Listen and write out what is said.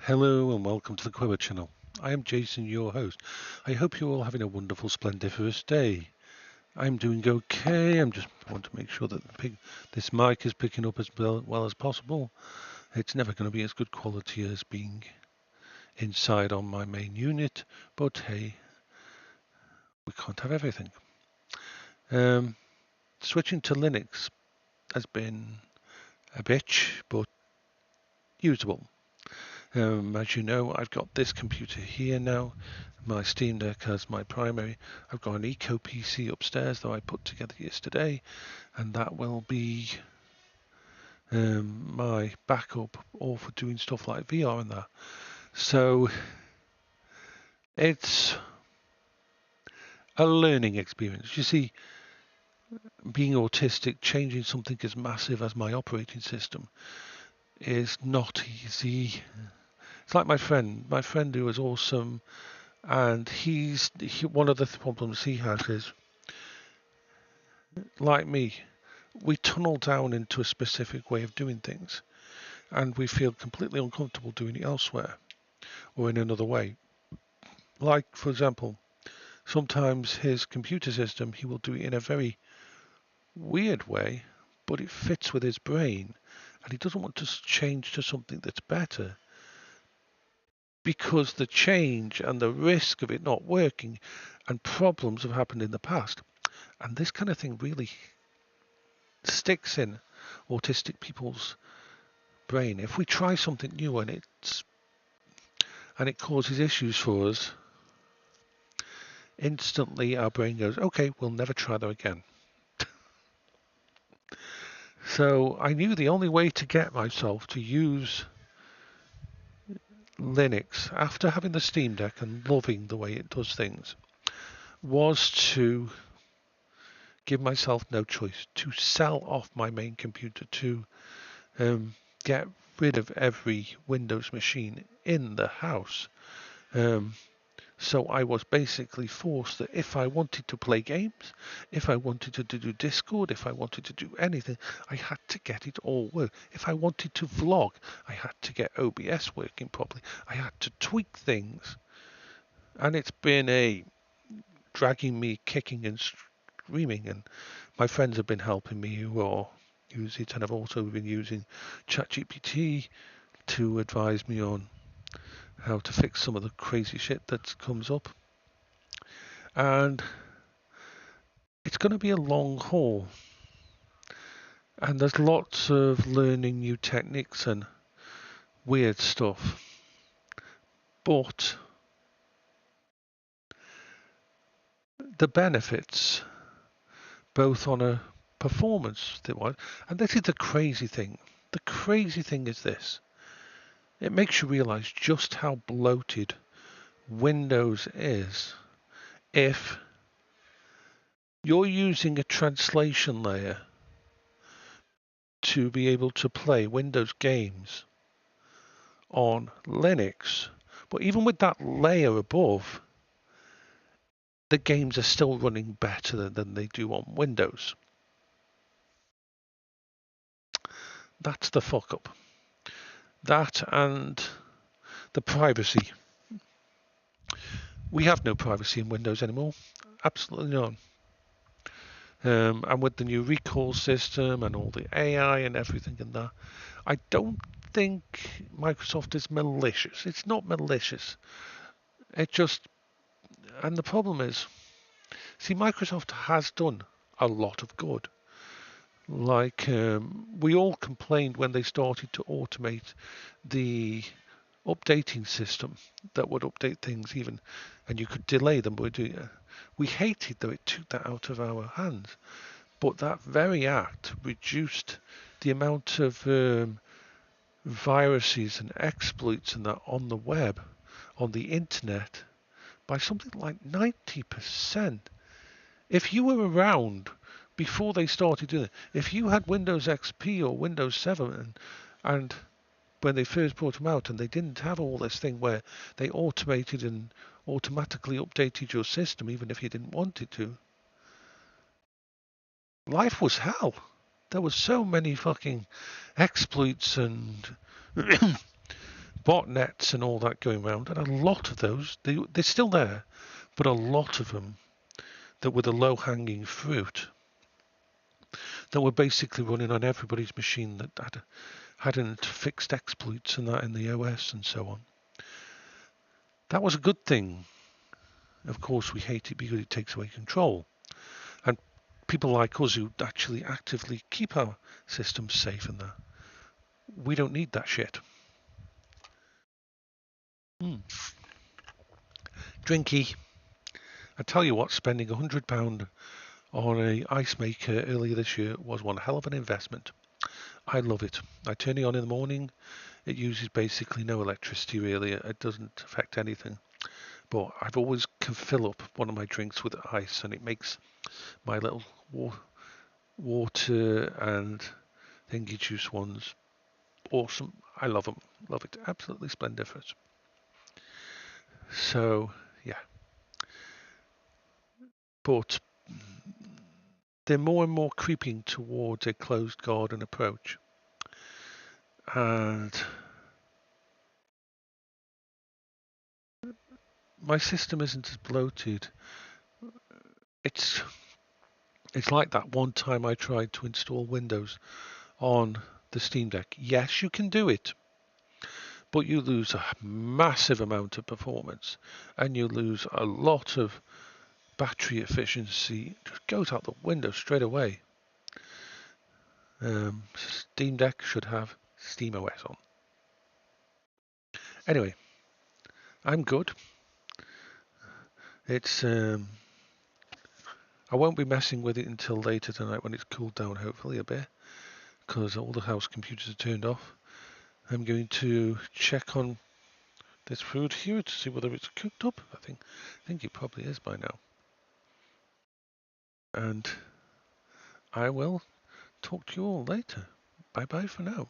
Hello and welcome to the Quiver channel. I am Jason, your host. I hope you're all having a wonderful, splendiferous day. I'm doing okay. I just want to make sure that this mic is picking up as well as possible. It's never going to be as good quality as being inside on my main unit, but hey, we can't have everything. Switching to Linux has been a bitch, but usable. As you know, I've got this computer here now. My Steam Deck as my primary. I've got an Eco PC upstairs that I put together yesterday, and that will be my backup all for doing stuff like VR and that. So it's a learning experience. You see, being autistic, changing something as massive as my operating system is not easy. It's like my friend who is awesome, and one of the problems he has is, like me, we tunnel down into a specific way of doing things, and we feel completely uncomfortable doing it elsewhere or in another way. Like, for example, sometimes his computer system, he will do it in a very weird way, but it fits with his brain, and he doesn't want to change to something that's better because the change and the risk of it not working and problems have happened in the past. And this kind of thing really sticks in autistic people's brain. If we try something new and it causes issues for us, instantly our brain goes, okay, we'll never try that again. So I knew the only way to get myself to use Linux after having the Steam Deck and loving the way it does things was to give myself no choice, to sell off my main computer, to get rid of every Windows machine in the house. So I was basically forced that if I wanted to play games, if I wanted to do Discord, if I wanted to do anything, I had to get it all work. If I wanted to vlog, I had to get OBS working properly. I had to tweak things. And it's been dragging me kicking and screaming, and my friends have been helping me who are use it, and I've also been using ChatGPT to advise me on how to fix some of the crazy shit that comes up. And it's going to be a long haul. And there's lots of learning new techniques and weird stuff. But the benefits, both on a performance, and this is the crazy thing. The crazy thing is this. It makes you realize just how bloated Windows is if you're using a translation layer to be able to play Windows games on Linux. But even with that layer above, the games are still running better than they do on Windows. That's the fuck up. That and the privacy. We have no privacy in Windows anymore. Absolutely none. And with the new recall system and all the AI and everything in that, I don't think Microsoft is malicious. It's not malicious. It just, and the problem is, see, Microsoft has done a lot of good. Like, we all complained when they started to automate the updating system that would update things even, and you could delay them by doing it. We hated that it took that out of our hands. But that very act reduced the amount of viruses and exploits and that on the web, on the internet, by something like 90%. If you were around before they started doing it, if you had Windows XP or Windows 7 and when they first brought them out and they didn't have all this thing where they automated and automatically updated your system even if you didn't want it to, life was hell. There was so many fucking exploits and botnets and all that going around, and a lot of those, they're still there, but a lot of them that were the low-hanging fruit that were basically running on everybody's machine that hadn't fixed exploits and that in the OS and so on. That was a good thing. Of course, we hate it because it takes away control. And people like us who actually actively keep our systems safe and that, we don't need that shit. Drinky. I tell you what, spending £100 on a ice maker earlier this year was one hell of an investment. I love it. I turn it on in the morning. It uses basically no electricity really. It doesn't affect anything. But I've always can fill up one of my drinks with ice, and it makes my little water and thingy juice ones awesome. I love them. Love it. Absolutely splendiferous. So, yeah. But they're more and more creeping towards a closed garden approach. And my system isn't as bloated. It's like that one time I tried to install Windows on the Steam Deck. Yes, you can do it, but you lose a massive amount of performance and you lose a lot of battery efficiency. It just goes out the window straight away. Steam Deck should have SteamOS on. Anyway, I'm good. It's I won't be messing with it until later tonight when it's cooled down, hopefully a bit, because all the house computers are turned off. I'm going to check on this food here to see whether it's cooked up. I think it probably is by now. And I will talk to you all later. Bye bye for now.